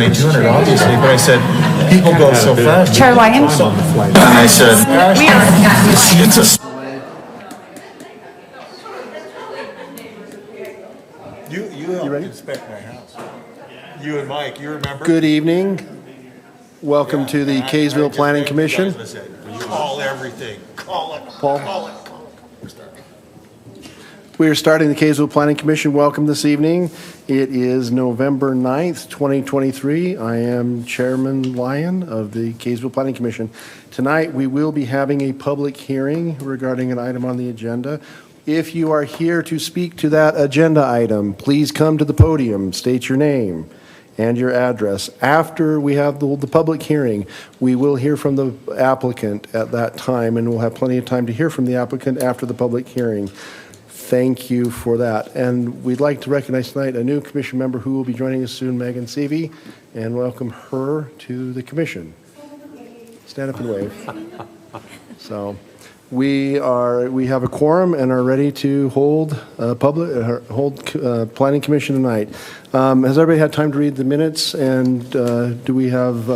200 obviously, but I said, people go so fast. Chair Lyon? And I said, We are. it's a. You helped ready? inspect my house. You and Mike, you remember? Good evening. Welcome to the Kaysville Planning Commission. Call everything. Call it. Paul? Call it. We are starting the Kaysville Planning Commission. Welcome this evening. It is November 9th, 2023. I am Chairman Lyon of the Kaysville Planning Commission. Tonight, we will be having a public hearing regarding an item on the agenda. If you are here to speak to that agenda item, please come to the podium, state your name and your address. After we have the public hearing, we will hear from the applicant at that time, and we'll have plenty of time to hear from the applicant after the public hearing. Thank you for that. And we'd like to recognize tonight a new commission member who will be joining us soon, Megan Seavey, and welcome her to the commission. Stand up and wave. So we have a quorum and are ready to hold planning commission tonight. Has everybody had time to read the minutes, and do we have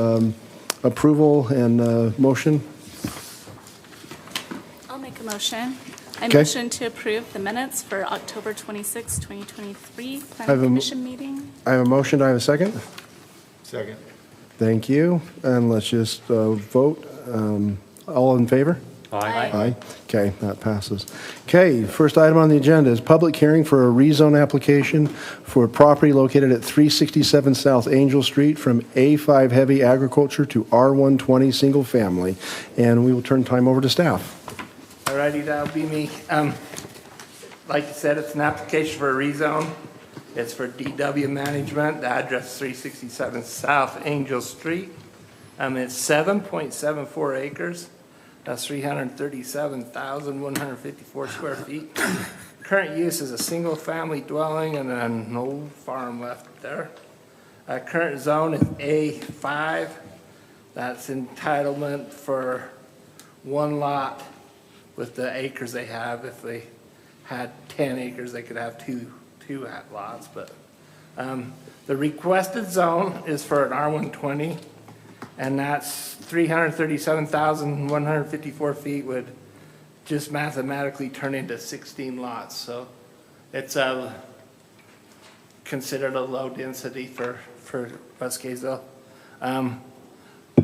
approval and motion? I'll make a motion. I Okay. motion to approve the minutes for October 26, 2023 Planning Commission meeting. I have a motion. Do I have a second? Second. Thank you. And let's just vote. All in favor? Aye. Aye. Okay, that passes. Okay, first item on the agenda is public hearing for a rezone application for property located at 367 South Angel Street from A5 heavy agriculture to R120 single family. And we will turn time over to staff. Alrighty, that'll be me. Like you said, it's an application for a rezone. It's for DW Management. The address is 367 South Angel Street. It's 7.74 acres. That's 337,154 square feet. Current use is a single-family dwelling and an old farm left there. Current zone is A5. That's entitlement for one lot with the acres they have. If they had 10 acres, they could have two lots. But the requested zone is for an R120, and that's 337,154 feet would just mathematically turn into 16 lots. So it's considered a low density for West Kaysville.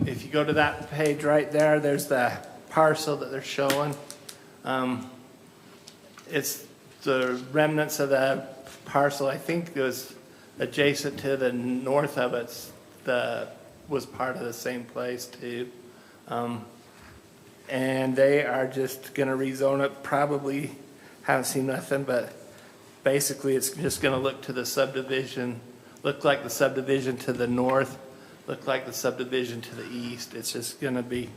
If you go to that page right there, there's the parcel that they're showing. It's the remnants of the parcel. I think it was adjacent to the north of it was part of the same place too. And they are just going to rezone it. Probably haven't seen nothing, but basically it's just going to look to the subdivision, look like the subdivision to the north, look like the subdivision to the east. It's just going to be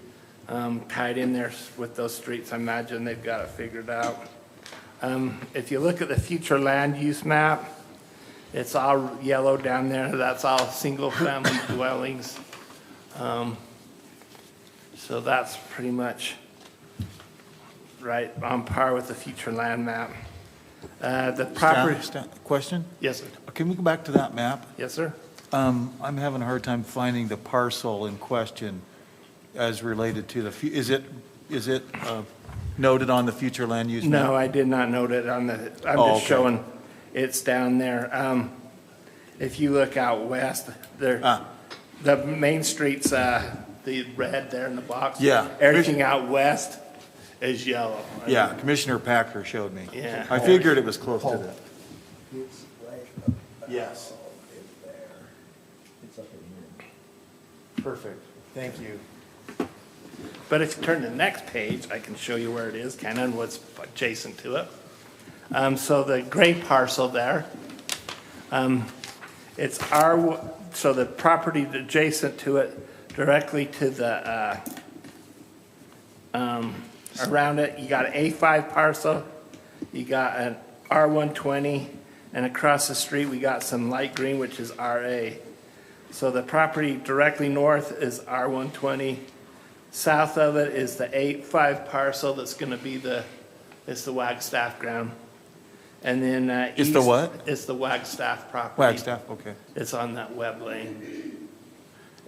tied in there with those streets. I imagine they've got it figured out. If you look at the future land use map, it's all yellow down there. That's all single family dwellings. So that's pretty much right on par with the future land map. The property. Question? Yes, sir. Can we go back to that map? Yes, sir. I'm having a hard time finding the parcel in question as related to is it noted on the future land use map? No, I did not note it on the, I'm just okay. showing it's down there. If you look out west, there, the main street's the red there in the box. Yeah. Everything out west is yellow. Yeah, Commissioner Packer showed me. Yeah. I figured it was close to that. Yes. Perfect. Thank you. But if you turn to the next page, I can show you where it is, kind of, and what's adjacent to it. So the gray parcel there, it's so the property adjacent to it, directly to the, around it, you got an A5 parcel, you got an R120, and across the street we got some light green, which is RA. So the property directly north is R120. South of it is the A5 parcel that's going to be it's the Wagstaff ground. And then It's the what? It's the Wagstaff property. Wagstaff, okay. It's on that web lane.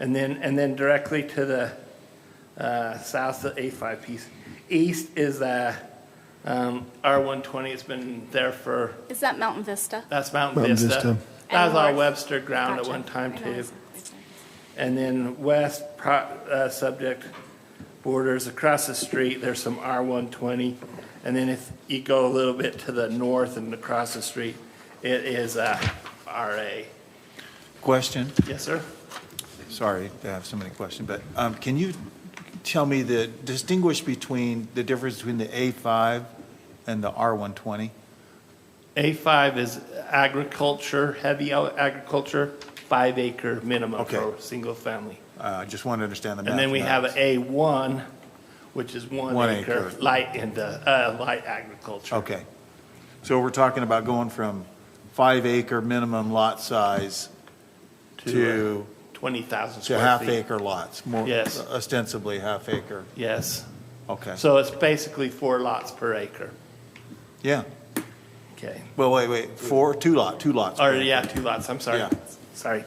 And then directly to the south of A5 piece. East is R120. It's been there for, Is that Mountain Vista? that's Mountain Mountain Vista. Vista. That was all And north. Webster ground Gotcha. at one time I know, too. it's- And then west subject borders across the street, there's some R120. And then if you go a little bit to the north and across the street, it is RA. Question? Yes, sir? Sorry to have so many questions, but can you tell me distinguish between the difference between the A5 and the R120? A5 is agriculture, heavy agriculture, 5 acre minimum Okay. for single family. I just want to understand the And then we have an mathematics. A1, which is 1 1 acre, acre. light agriculture. Okay. So we're talking about going from 5 acre minimum lot size to 20,000 square half feet. acre lots, more Yes. ostensibly half acre. Yes. Okay. So it's basically 4 lots per acre. Yeah. Okay. Well, wait, two lots. Or, yeah, 2 lots, I'm sorry. Yeah. Sorry.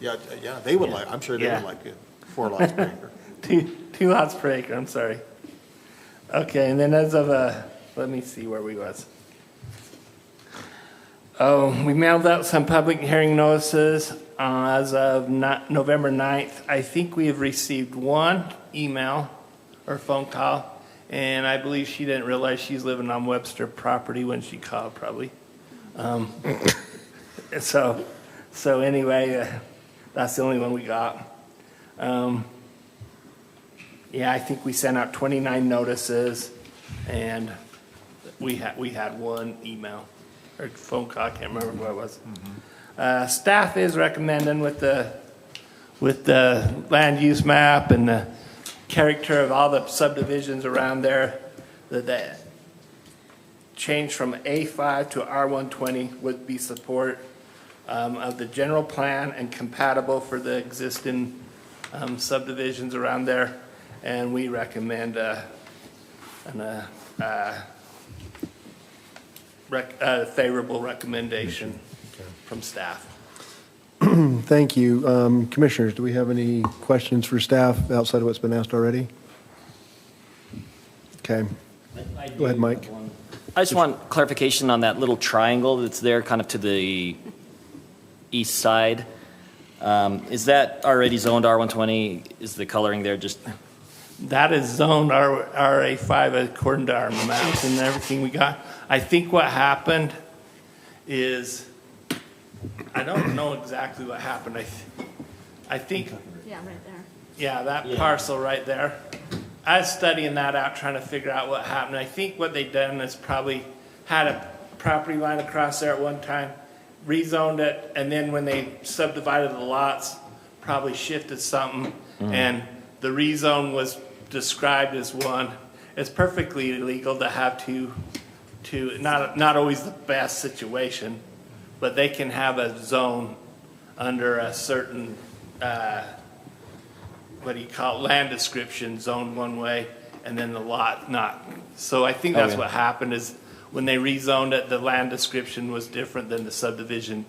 Yeah, they would like, I'm sure they Yeah. would like it, 4 lots per acre. Two lots per acre, I'm sorry. Okay, and then as of, let me see where we was. Oh, we mailed out some public hearing notices as of November 9th. I think we have received 1 email or phone call, and I believe she didn't realize she's living on Webster property when she called, probably. So anyway, that's the only one we got. Yeah, I think we sent out 29 notices, and we had 1 email or phone call. I can't remember what it was. Staff is recommending with the land use map and the character of all the subdivisions around there that change from A5 to R120 would be support of the general plan and compatible for the existing subdivisions around there. And we recommend a favorable recommendation from staff. Thank you. Commissioners, do we have any questions for staff outside of what's been asked already? Okay. Go ahead, Mike. I just want clarification on that little triangle that's there kind of to the east side. Is that already zoned R120? Is the coloring there just? That is zoned RA5 according to our maps and everything we got. I think what happened is, I don't know exactly what happened. I think, Yeah, right there. yeah, that Yeah. parcel right there. I was studying that out, trying to figure out what happened. I think what they done is probably had a property line across there at one time, rezoned it, and then when they subdivided the lots, probably shifted something, and the rezone was described as one. It's perfectly legal to have two, not always the best situation, but they can have a zone under a certain, what do you call it, land description, zoned one way, and then the lot not. So I think that's Okay. what happened is when they rezoned it, the land description was different than the subdivision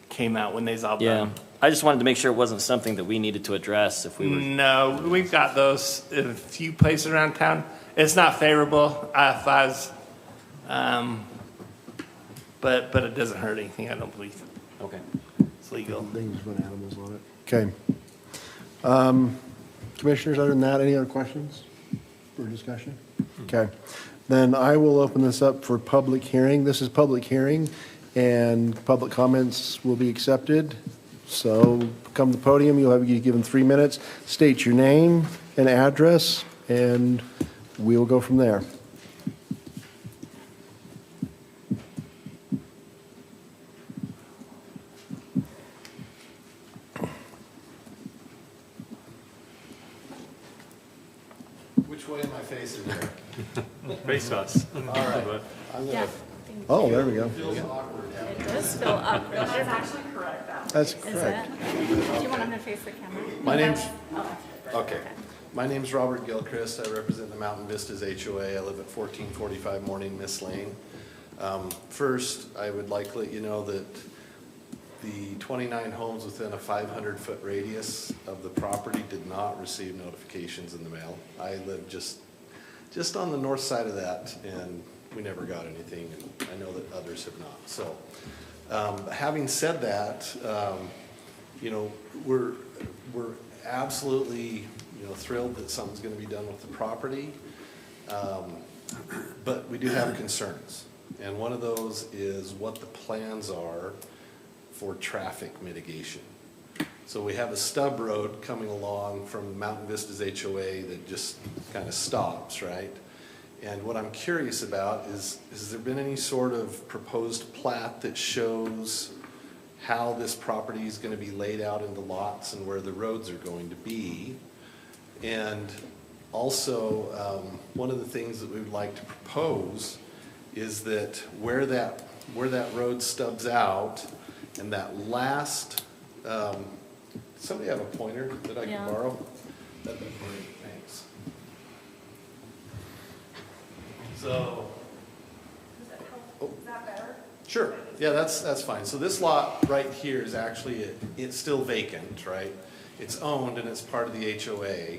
came out when they's all Yeah. done. I just wanted to make sure it wasn't something that we needed to address if we were. No, we've got those in a few places around town. It's not favorable if I was, but it doesn't hurt anything, I don't believe. Okay. It's legal. They can just put animals on it. Okay. Commissioners, other than that, any other questions for discussion? Okay. Then I will open this up for public hearing. This is public hearing, and public comments will be accepted. So come to the podium, you'll be given 3 minutes. State your name and address, and we will go from there. Which way am I facing here? Face us. Yeah. Oh, there we go. It does feel awkward. That's actually correct, That's Is correct. it? Do you want him to face the camera? My name's, Oh, okay. My name's Robert Gilchrist. I represent the Mountain Vistas HOA. I live at 1445 Morning Miss Lane. First, I would like to let you know that the 29 homes within a 500-foot radius of the property did not receive notifications in the mail. I live just on the north side of that, and we never got anything, and I know that others have not. So, having said that, you know, we're absolutely, you know, thrilled that something's going to be done with the property, but we do have concerns, and one of those is what the plans are for traffic mitigation. So we have a stub road coming along from Mountain Vistas HOA that just kind of stops, right? And what I'm curious about is, has there been any sort of proposed plat that shows how this property is going to be laid out into lots and where the roads are going to be? And also, one of the things that we would like to propose is that where that road stubs out and that last, somebody have a pointer that I can borrow? That'd be great, thanks. So. Is that better? Sure, yeah, that's fine. So this lot right here is actually, it's still vacant, right? It's owned and it's part of the HOA.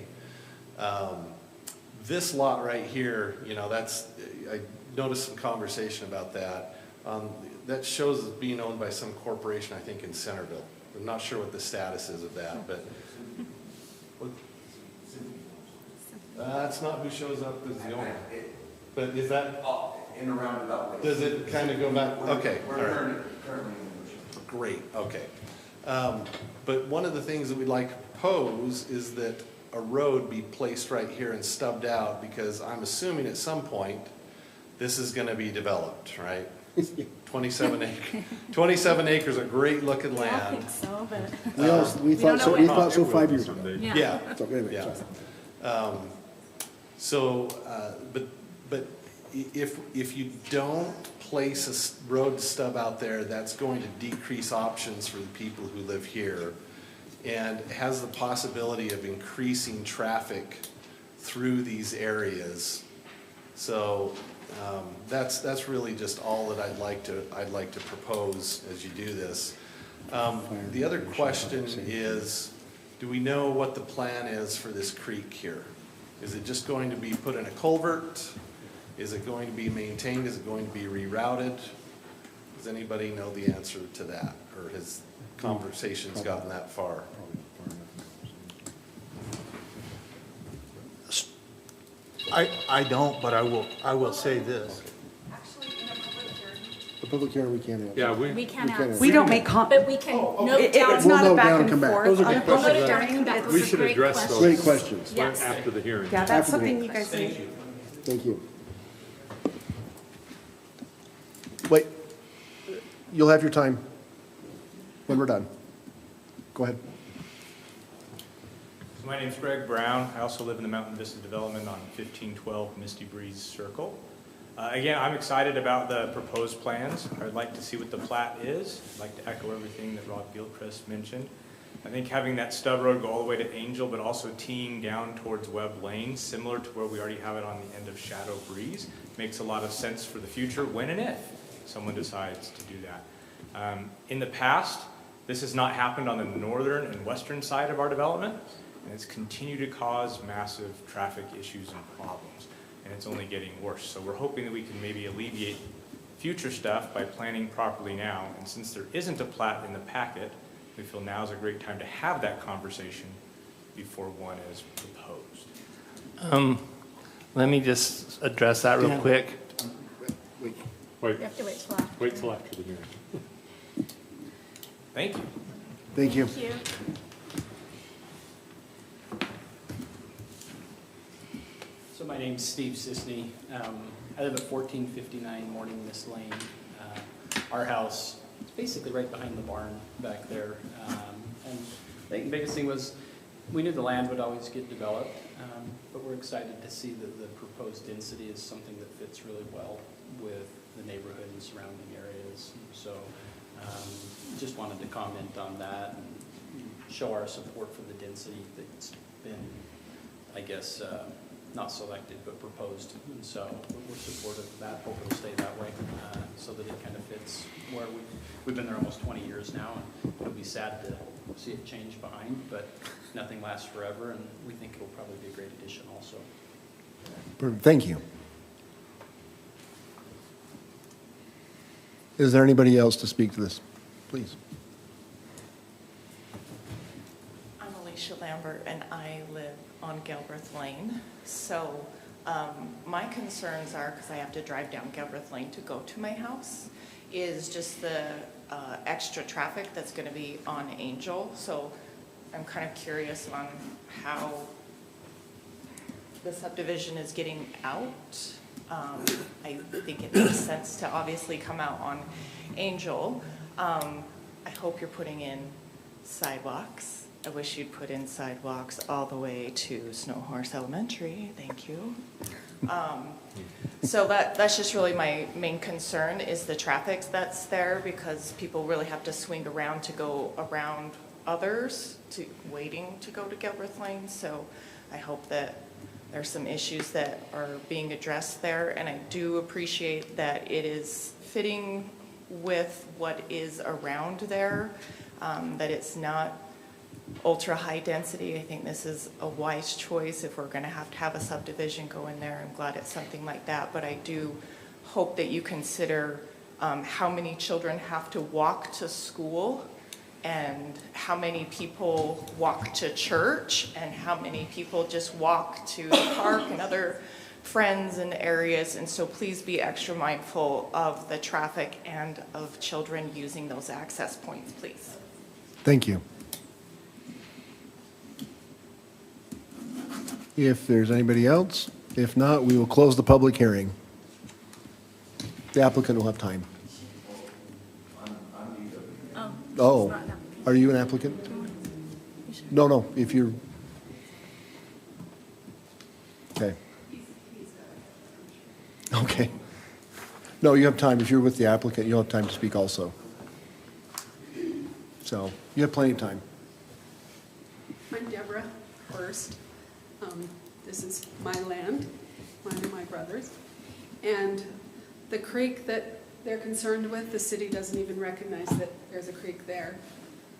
This lot right here, you know, I noticed some conversation about that. That shows as being owned by some corporation, I think, in Centerville. I'm not sure what the status is of that, but that's not who shows up as the owner. But is that in a roundabout way? Does it kind of go back? Okay, all right. Currently in Great. Okay. But one of the things that we'd like to propose is that a road be placed right here and stubbed out, because I'm assuming at some point this is going to be developed, right? 27 acres of great looking I land. think so, but. We don't know we what- thought so 5 years ago. Yeah. So anyway, Yeah. sorry. But if you don't place a road stub out there, that's going to decrease options for the people who live here, and has the possibility of increasing traffic through these areas. So that's really just all that I'd like to propose as you do this. The other question is, do we know what the plan is for this creek here? Is it just going to be put in a culvert? Is it going to be maintained? Is it going to be rerouted? Does anybody know the answer to that, or has conversations gotten that far? I don't, but I will say this. The public hearing, we can't have. Yeah, We can ask. We don't make But we can note It's down. not We'll a note back down and and come back. forth. Those are on good a We'll note public it down and hearing. come back. We Those are should great address questions. Great questions. Yes. after the hearing. Yeah, that's After the something meeting. you guys need. Thank you. Wait, you'll have your time when we're done. Go ahead. My name's Greg Brown. I also live in the Mountain Vista development on 1512 Misty Breeze Circle. Again, I'm excited about the proposed plans. I'd like to see what the plat is. I'd like to echo everything that Rob Gilchrist mentioned. I think having that stub road go all the way to Angel, but also teeing down towards Webb Lane, similar to where we already have it on the end of Shadow Breeze, makes a lot of sense for the future when and if someone decides to do that. In the past, this has not happened on the northern and western side of our development, and it's continued to cause massive traffic issues and problems, and it's only getting worse. So we're hoping that we can maybe alleviate future stuff by planning properly now, and since there isn't a plat in the packet, we feel now is a great time to have that conversation before one is proposed. Let me just address that real quick. Wait, You have to wait till after. wait till after the hearing. Thank you. Thank you. Thank you. So my name's Steve Sisney. I live at 1459 Morning Mist Lane. Our house is basically right behind the barn back there. And I think the biggest thing was we knew the land would always get developed, but we're excited to see that the proposed density is something that fits really well with the neighborhood and surrounding areas. So just wanted to comment on that and show our support for the density that's been, I guess, not selected, but proposed. And so we're supportive of that, hope it'll stay that way, so that it kind of fits where we've been there almost 20 years now, and it'll be sad to see it change behind, but nothing lasts forever, and we think it'll probably be a great addition also. Thank you. Is there anybody else to speak to this? Please. I'm Alicia Lambert, and I live on Galbraith Lane. So my concerns are, because I have to drive down Galbraith Lane to go to my house, is just the extra traffic that's going to be on Angel. So I'm kind of curious on how the subdivision is getting out. I think it makes sense to obviously come out on Angel. I hope you're putting in sidewalks. I wish you'd put in sidewalks all the way to Snow Horse Elementary. Thank you. So that's just really my main concern is the traffic that's there, because people really have to swing around to go around others waiting to go to Galbraith Lane. So I hope that there's some issues that are being addressed there, and I do appreciate that it is fitting with what is around there, that it's not ultra high density. I think this is a wise choice if we're going to have a subdivision go in there. I'm glad it's something like that, but I do hope that you consider how many children have to walk to school, and how many people walk to church, and how many people just walk to the park and other friends and areas. And so please be extra mindful of the traffic and of children using those access points, please. Thank you. If there's anybody else, if not, we will close the public hearing. The applicant will have time. Oh, are you an applicant? No, if you're, okay. Okay. No, you have time. If you're with the applicant, you'll have time to speak also. So you have plenty of time. I'm Deborah Hurst. This is my land, mine and my brother's. And the creek that they're concerned with, the city doesn't even recognize that there's a creek there.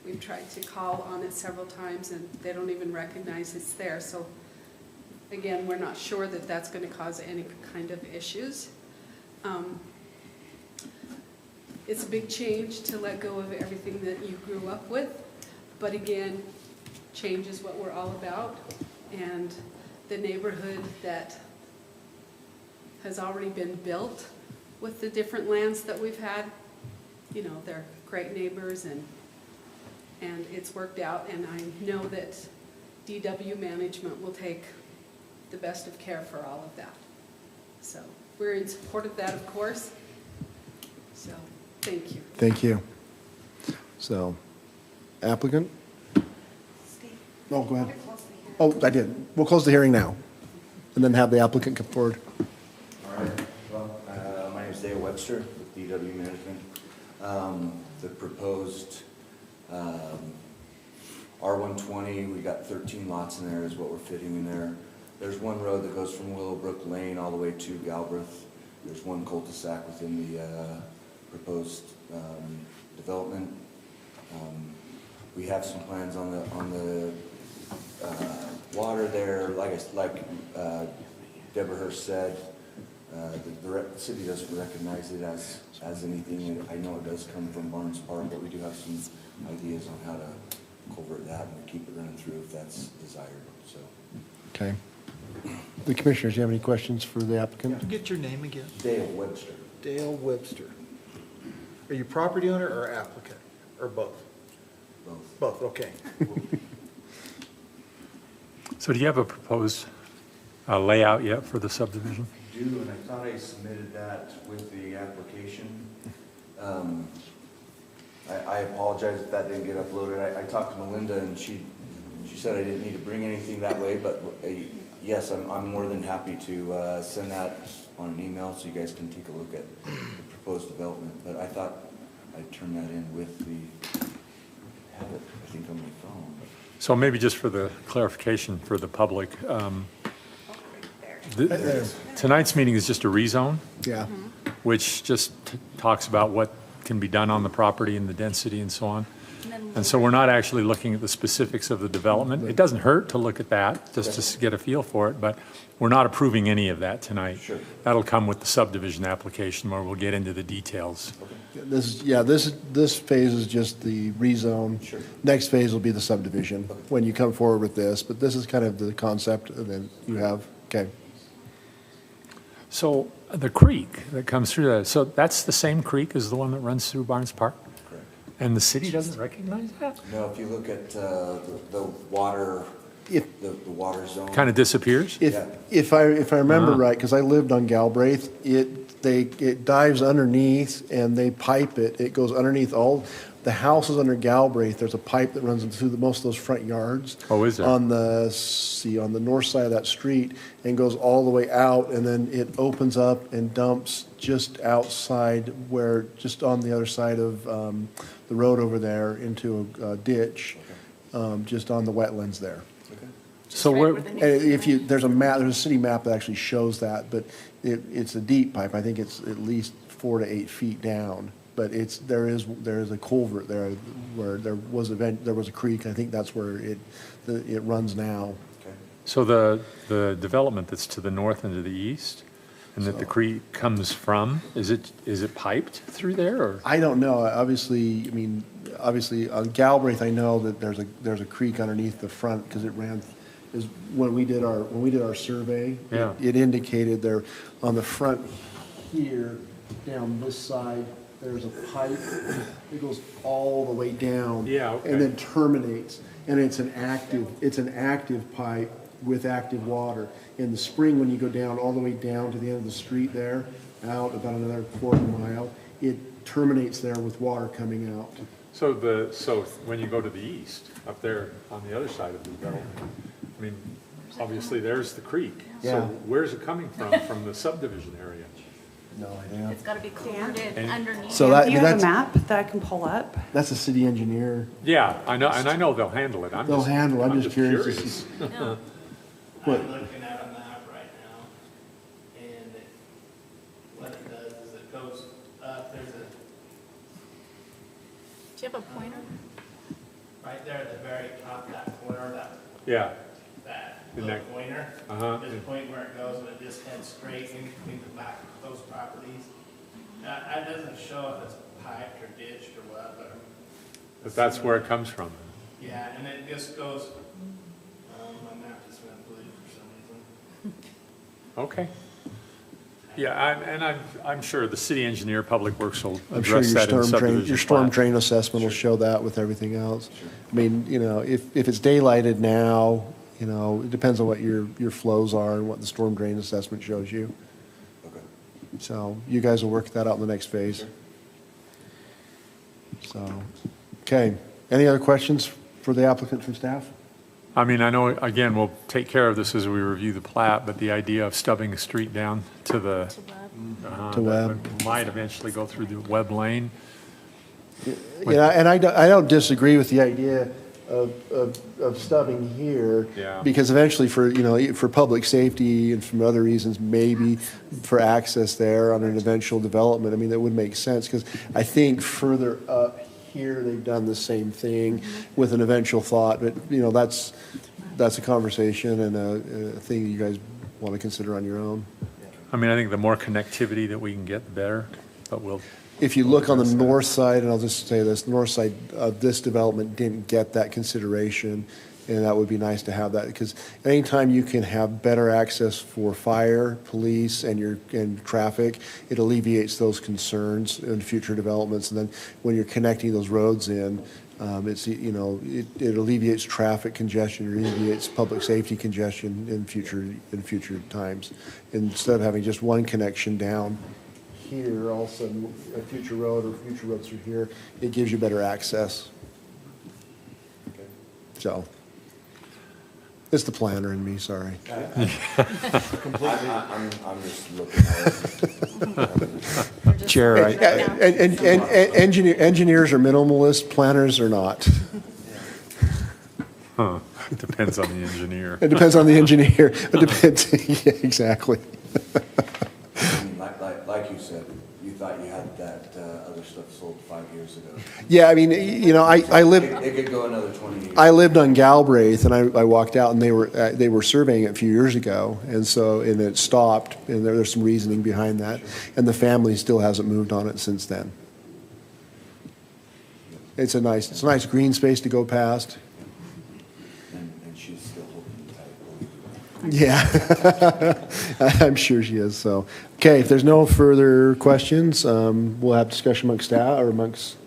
We've tried to call on it several times, and they don't even recognize it's there. So again, we're not sure that that's going to cause any kind of issues. It's a big change to let go of everything that you grew up with, but again, change is what we're all about. And the neighborhood that has already been built with the different lands that we've had, you know, they're great neighbors, and it's worked out, and I know that DW management will take the best of care for all of that. So we're in support of that, of course. So thank you. Thank you. So, applicant? Steve. Oh, go ahead. Oh, I did. We'll close the hearing now, and then have the applicant come forward. All right, well, my name is Dale Webster with DW Management. The proposed R120, we got 13 lots in there is what we're fitting in there. There's one road that goes from Willowbrook Lane all the way to Galbraith. There's one cul-de-sac within the proposed development. We have some plans on the water there. Like Deborah Hurst said, the city doesn't recognize it as anything. I know it does come from Barnes Park, but we do have some ideas on how to culvert that and keep it running through if that's desired. So. Okay. The commissioners, do you have any questions for the applicant? Get your name again. Dale Webster. Dale Webster. Are you property owner or applicant, or both? Both. Both, okay. So do you have a proposed layout yet for the subdivision? I do, and I thought I submitted that with the application. I apologize if that didn't get uploaded. I talked to Melinda, and she said I didn't need to bring anything that way, but yes, I'm more than happy to send that on an email so you guys can take a look at the proposed development. But I thought I'd turn that in with I have it, I think, on my phone. So maybe just for the clarification for the public, tonight's meeting is just a rezone, Yeah. which just talks about what can be done on the property and the density and so on. And so we're not actually looking at the specifics of the development. It doesn't hurt to look at that, just to get a feel for it, but we're not approving any of that tonight. Sure. That'll come with the subdivision application where we'll get into the details. This phase is just the rezone. Sure. Next phase will be the subdivision, when you come forward with this, but this is kind of the concept, and then you have, okay. So the creek that comes through that, so that's the same creek as the one that runs through Barnes Park? Correct. And the city doesn't recognize that? No, if you look at the water, If- the water zone. Kind of disappears? If I remember right, because I lived on Galbraith, it dives underneath and they pipe it. It goes underneath all the houses under Galbraith. There's a pipe that runs through most of those front yards. Oh, is there? On the north side of that street and goes all the way out, and then it opens up and dumps just outside just on the other side of the road over there into a ditch, just on the wetlands there. So Right where, where the There's a city map that actually shows that, but it's a deep pipe. I think it's at least 4 to 8 feet down. But there is a culvert there where there was a creek. I think that's where it runs now. so the development that's to the north and to the east, and that the creek comes from, is it piped through there, or? I don't know. Obviously on Galbraith, I know that there's a creek underneath the front because it ran. Is when we did our survey, Yeah. it indicated there on the front here, down this side, there's a pipe that goes all the way down. Yeah, okay. And then terminates, and it's an active pipe with active water. In the spring, when you go down, all the way down to the end of the street there, out about another quarter mile, it terminates there with water coming out. So when you go to the east, up there on the other side of the development, I mean, obviously there's the creek. Yeah. So where's it coming from? From the subdivision area? No idea. It's got to be culverted And- underneath. So Do you have a map that I can pull up? That's a city engineer. Yeah, I know, and I know they'll handle it. I'm just curious to curious. see. No. What? I'm looking at a map right now, and what it does is it goes up, there's a, Do you have a pointer? right there at the very top, that corner, Yeah, that In little that- pointer. uh-huh. There's a point where it goes, and it just heads straight in between the back of those properties. That doesn't show if it's piped or ditched or what, But that's where it comes from. yeah, and it just goes, my map just went blue for some reason. Okay. Yeah, I'm sure the city engineer, Public Works will I'm sure address that in the subdivision your storm plat. drain assessment will show that with everything else. I mean, if it's daylighted now, it depends on what your flows are and what the storm drain assessment shows you. Okay. So you guys will work that out in the next phase. So, okay. Any other questions for the applicant from staff? I mean, I know, again, we'll take care of this as we review the plat, but the idea of stubbing a street down to the. To Webb. To Webb. that might eventually go through the Webb lane. And I don't disagree with the idea of stubbing here. Yeah. Because eventually for public safety and from other reasons, maybe for access there on an eventual development, I mean, that would make sense. Because I think further up here, they've done the same thing with an eventual thought. But, that's a conversation and a thing that you guys want to consider on your own. I mean, I think the more connectivity that we can get, the better, but we'll. If you look on the north side, and I'll just say this, the north side of this development didn't get that consideration, and that would be nice to have that, because anytime you can have better access for fire, police, and traffic, it alleviates those concerns in future developments. And then when you're connecting those roads in, it alleviates traffic congestion, it alleviates public safety congestion in future times. Instead of having just one connection down here, all of a sudden, a future road or future roads through here, it gives you better access. So, it's the planner in me, sorry. I'm just looking at it. Chair, Engineers are minimalist, planners are not. Huh. Depends on the engineer. It depends on the engineer. It depends, yeah, exactly. I mean, like you said, you thought you had that other stuff sold 5 years ago. Yeah, I mean, you know, I lived. It could go another 20 years. I lived on Galbraith, and I walked out, and they were surveying it a few years ago, and it stopped, and there's some reasoning behind that, and the family still hasn't moved on it since then. It's a nice green space to go past. And she's still holding tight. Yeah, I'm sure she is. So, okay, if there's no further questions, we'll have discussion amongst staff or amongst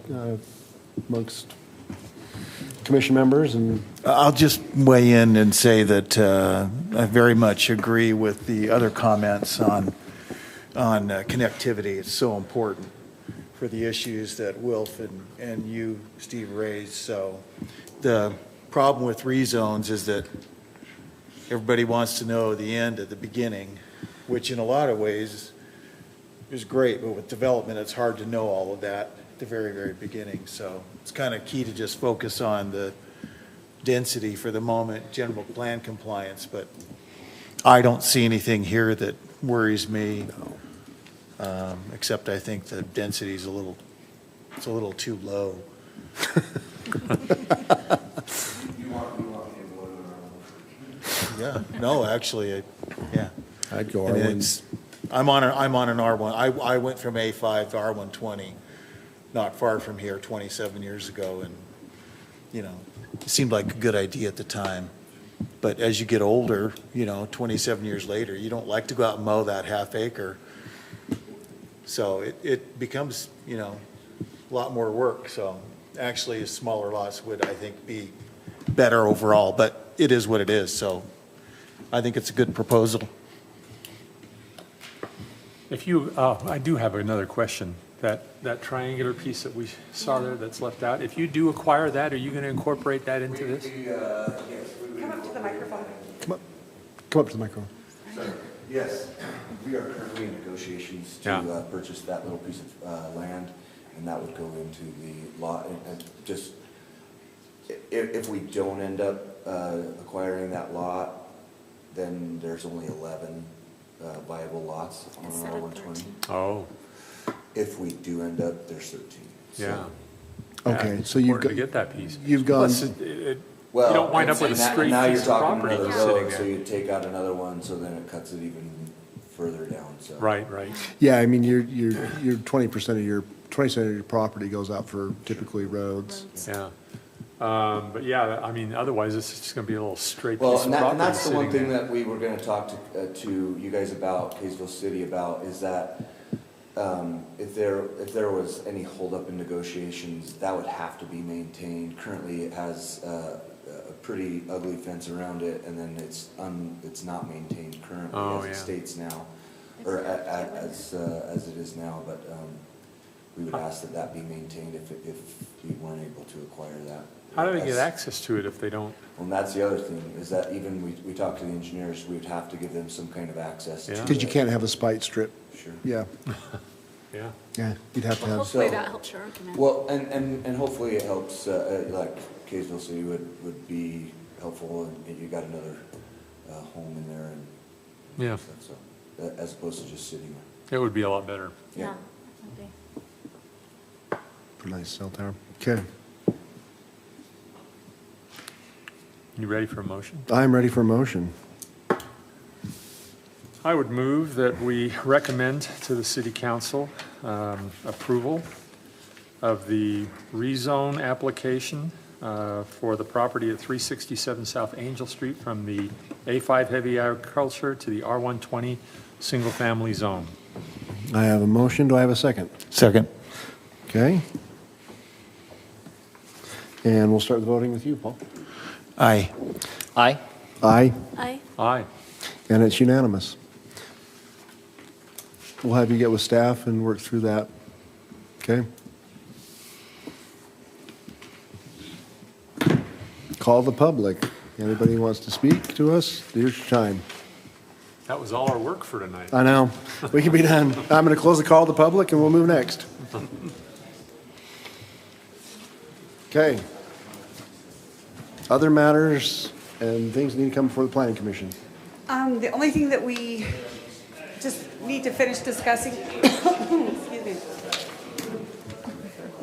commission members. And I'll just weigh in and say that I very much agree with the other comments on connectivity. It's so important for the issues that Wilf and you, Steve, raised. So the problem with rezones is that everybody wants to know the end at the beginning, which in a lot of ways is great, but with development, it's hard to know all of that at the very, very beginning. So it's kind of key to just focus on the density for the moment, general plan compliance, but I don't see anything here that worries me, except I think the density is a little too low. Yeah, no, actually, yeah. I'd go I mean, R1. I'm on an R1. I went from A5 to R120, not far from here, 27 years ago, and, you know, it seemed like a good idea at the time. But as you get older, 27 years later, you don't like to go out and mow that half acre. So it becomes, a lot more work. So actually, smaller lots would, I think, be better overall, but it is what it is. So I think it's a good proposal. I do have another question. That triangular piece that we saw there that's left out, if you do acquire that, are you going to incorporate that into this? Come up to the microphone. Come up to the microphone. Yes, we are currently in negotiations to purchase that little piece of land, and that would go into the lot. And just, if we don't end up acquiring that lot, then there's only 11 viable lots on R120. Oh. If we do end up, there's 13. Yeah. Okay, so you've got to get that piece. You've gone. Plus, you don't wind up with a straight now piece you're of talking property another sitting road, so there. you take out another one, so then it cuts it even further down. So Right. Yeah, I mean, your 20% of your property goes out for typically roads. Yeah. But yeah, I mean, otherwise it's just going to be a little straight well, piece of property and that's the one sitting thing there. that we were going to talk to you guys about, Kaysville City about, is that if there was any holdup in negotiations, that would have to be maintained. Currently, it has a pretty ugly fence around it, and then it's not maintained currently as it states now, or as it is now. But we would ask that be maintained if we weren't able to acquire that. How do they get access to it if they don't? Well, and that's the other thing, is that even we talked to the engineers, we would have to give them some kind of access. Because you can't have a spite strip. Sure. Yeah. Yeah. Yeah, you'd have to have. Hopefully that helps your argument. Well, and hopefully it helps, like Kaysville City would be helpful, and you got another home in there, and Yeah. so, as opposed to just sitting there. It would be a lot better. Yeah. Pretty nice cell tower. Okay. You ready for a motion? I'm ready for a motion. I would move that we recommend to the City Council approval of the rezone application for the property at 367 South Angel Street from the A5 heavy agriculture to the R120 single-family zone. I have a motion. Do I have a second? Second. Okay. And we'll start the voting with you, Paul. Aye. Aye. Aye. Aye. Aye. And it's unanimous. We'll have you get with staff and work through that. Okay? Call the public. Anybody who wants to speak to us, here's your time. That was all our work for tonight. I know. We can be done. I'm going to close the call to the public and we'll move next. Okay. Other matters and things that need to come before the planning commission. The only thing that we just need to finish discussing, excuse me.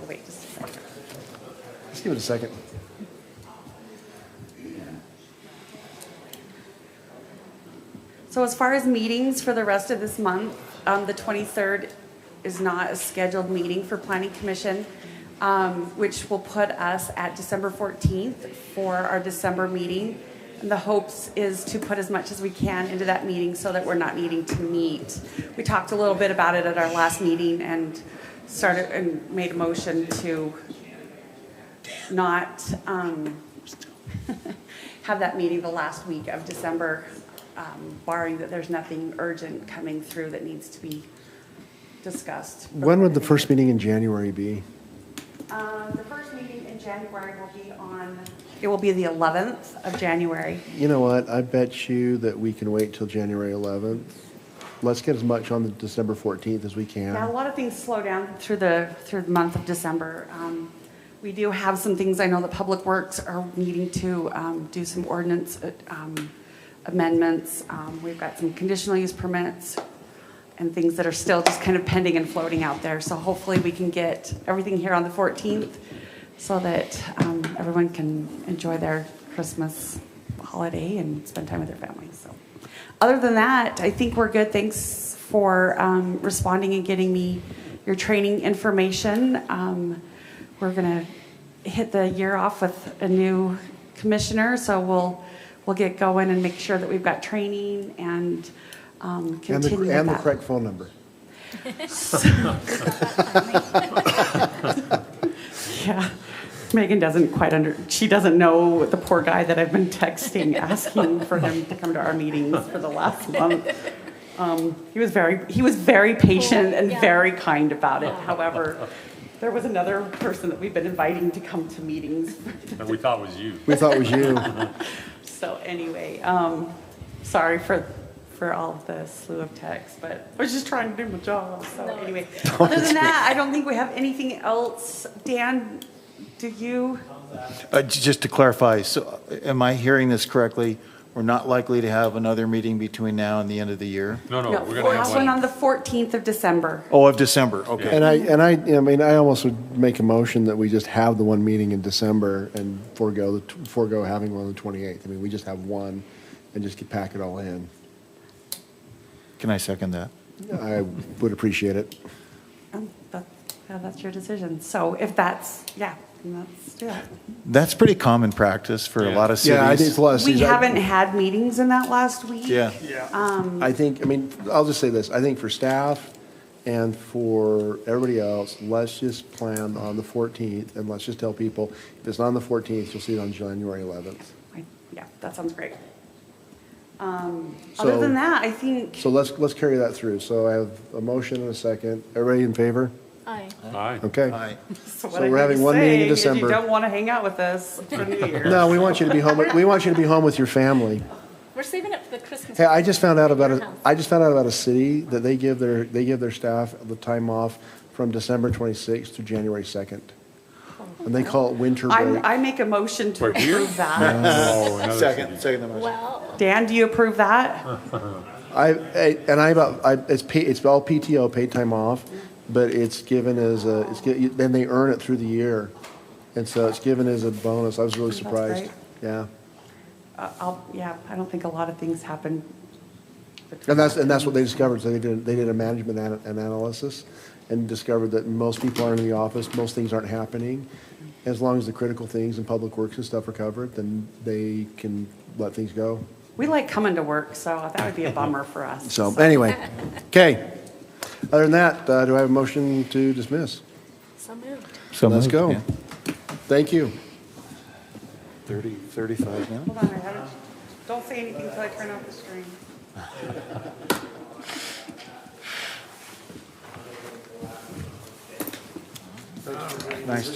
Wait just a second. Let's give it a second. So as far as meetings for the rest of this month, the 23rd is not a scheduled meeting for Planning Commission, which will put us at December 14th for our December meeting. And the hopes is to put as much as we can into that meeting so that we're not needing to meet. We talked a little bit about it at our last meeting and made a motion to not have that meeting the last week of December, barring that there's nothing urgent coming through that needs to be discussed. When would the first meeting in January be? The first meeting in January will be the 11th of January. You know what? I bet you that we can wait till January 11th. Let's get as much on the December 14th as we can. Yeah, a lot of things slow down through the month of December. We do have some things, I know that Public Works are needing to do some ordinance amendments. We've got some conditional use permits and things that are still just kind of pending and floating out there. So hopefully we can get everything here on the 14th so that everyone can enjoy their Christmas holiday and spend time with their families. So other than that, I think we're good. Thanks for responding and getting me your training information. We're going to hit the year off with a new commissioner, so we'll get going and make sure that we've got training and continue and with the correct phone number. Yeah, Megan doesn't quite she doesn't know the poor guy that I've been texting asking for him to come to our meetings for the last month. He was very patient and very kind about it. However, there was another person that we've been inviting to come to meetings. That we thought was you. We thought it was you. So anyway, sorry for all of the slew of texts, but I was just trying to do my job. So anyway, other than that, I don't think we have anything else. Dan, do you? Just to clarify, so am I hearing this correctly? We're not likely to have another meeting between now and the end of the year? No, No, we're we'll going to have have one one. on the 14th of December. Oh, of December, okay. I almost would make a motion that we just have the one meeting in December and forego having one on the 28th. I mean, we just have one and just pack it all in. Can I second that? I would appreciate it. That's your decision. So if that's, let's do that. That's pretty common practice for a lot of cities. Yeah, I think it's a lot of We cities. haven't had meetings in that last week. Yeah. I'll just say this. I think for staff and for everybody else, let's just plan on the 14th and let's just tell people, if it's not on the 14th, you'll see it on January 11th. Yeah, that sounds great. Other than that, I think. So let's carry that through. So I have a motion and a second. Everybody in favor? Aye. Aye. Okay. Aye. So So we're having one meeting in December. If you don't want to hang out with us for New Year's. No, we want you to be home. We want you to be home with your family. We're saving it for the Christmas. Hey, I just found out about a city that they give their staff the time off from December 26th to January 2nd. And they call it winter break. I make a motion to For here? approve that. Oh, another Second city. the motion. Well, Dan, do you approve that? It's all PTO, paid time off, but it's given as then they earn it through the year. And so it's given as a bonus. I was really surprised. great. Yeah. I don't think a lot of things happen. And that's what they discovered. So they did a management analysis and discovered that most people aren't in the office, most things aren't happening. As long as the critical things and public works and stuff are covered, then they can let things go. We like coming to work, so that would be a bummer for us. So anyway, okay. Other than that, do I have a motion to dismiss? so moved. So Let's moved, go. yeah. Thank you. 35 now? Hold on, don't say anything until I turn off the screen. Nice job.